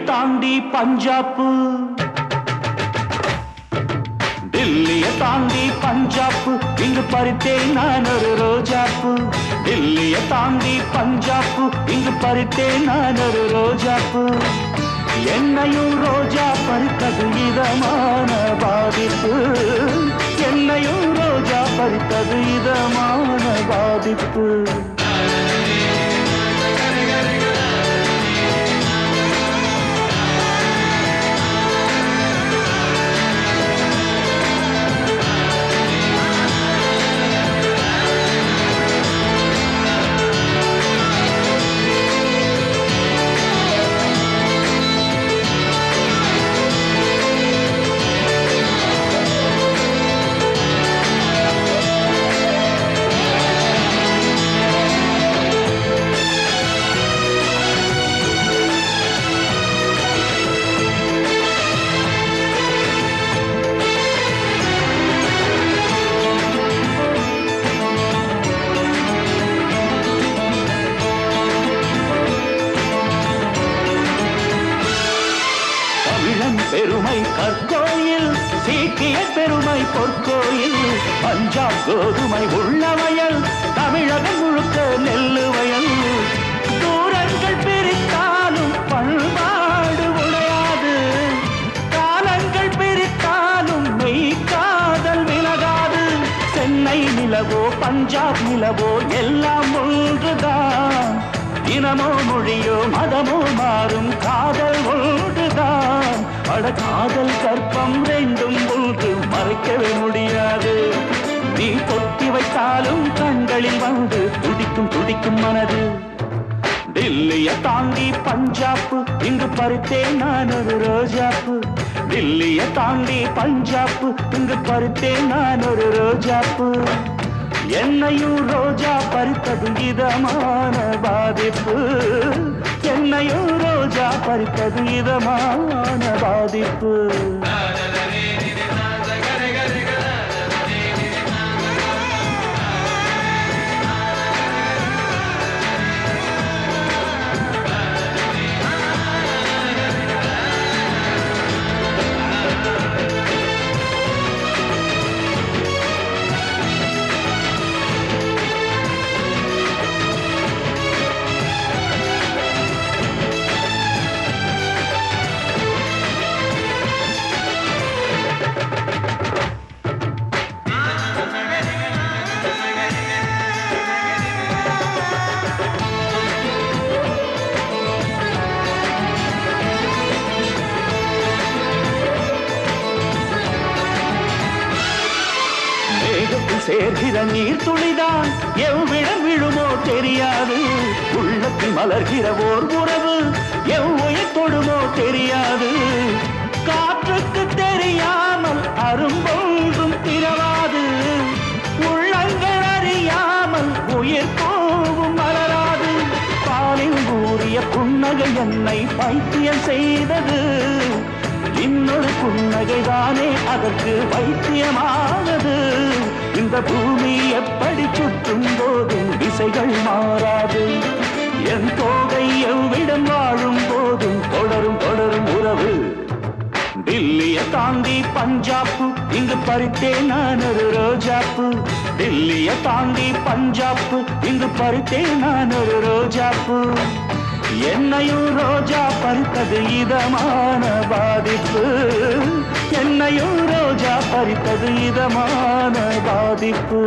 தாண்டி பஞ்சாப்பு, டில்லியை தாண்டி பஞ்சாப்பு, இங்கு பறித்தேன் நான் ஒரு ரோஜாப்பு. டில்லியை தாண்டி பஞ்சாப்பு, இங்கு பறித்தேன் நான் ஒரு ரோஜாப்பு. என்னையும் ரோஜா பறித்தது இதமான பாதிப்பு, என்னையும் ரோஜா பறித்தது இதமான பாதிப்பு. பெருமை கற்கோயில், சீக்கிய பெருமை பொற்கோயில், பஞ்சாப் கோதுமை உள்ளவயல், தமிழகம் முழுக்க நெல்லு வயல். தூரங்கள் பிரித்தாலும் பண்பாடு உடையாது, காலங்கள் பிரித்தாலும் மெய்காதல் விலகாது. சென்னை நிலவோ பஞ்சாப் நிலவோ எல்லாம் ஒன்றுதான், இனமோ மொழியோ மதமோ மாறும் காதல் ஒன்றுதான். அட காதல் கற்பம் ரெண்டும் ஒன்று, மறைக்கவே முடியாது. நீ பொத்தி வைத்தாலும் கண்களில் வந்து துடிக்கும் துடிக்கும் மனது. டில்லியை தாண்டி பஞ்சாப்பு, இங்கு பறித்தேன் நான் ஒரு ரோஜாப்பு. டில்லியை தாண்டி பஞ்சாப்பு, இங்கு பறித்தேன் நான் ஒரு ரோஜாப்பு. என்னையும் ரோஜா பறித்தது இதமான பாதிப்பு, என்னையும் ரோஜா பறித்தது இதமான பாதிப்பு. சேர்கிற நீர் துளிதான் எவ்விடம் விழுமோ தெரியாது, உள்ளத்தில் மலர்கிற ஓர் உறவு எவ்வுயிர் தொடுமோ தெரியாது. காற்றுக்கு தெரியாமல் அரும்பொன்றும் திரவாது, உள்ளங்கள் அறியாமல் உயிர் போவும் மலராது. பாலில் ஊறிய புன்னகை என்னை பைத்தியம் செய்தது, இன்னொரு புன்னகைதானே அதற்கு வைத்தியமானது. இந்த பூமி எப்படி சுற்றும் போதும் திசைகள் மாறாது, என் தோகை எவ்விடம் வாழும் போதும் தொடரும் தொடரும் உறவு. டில்லியை தாண்டி பஞ்சாப்பு, இங்கு பறித்தேன் நான் ஒரு ரோஜாப்பு. டில்லியை தாண்டி பஞ்சாப்பு, இங்கு பறித்தேன் நான் ஒரு ரோஜாப்பு. என்னையும் ரோஜா பறித்தது இதமான பாதிப்பு, என்னையும் ரோஜா பறித்தது இதமான பாதிப்பு.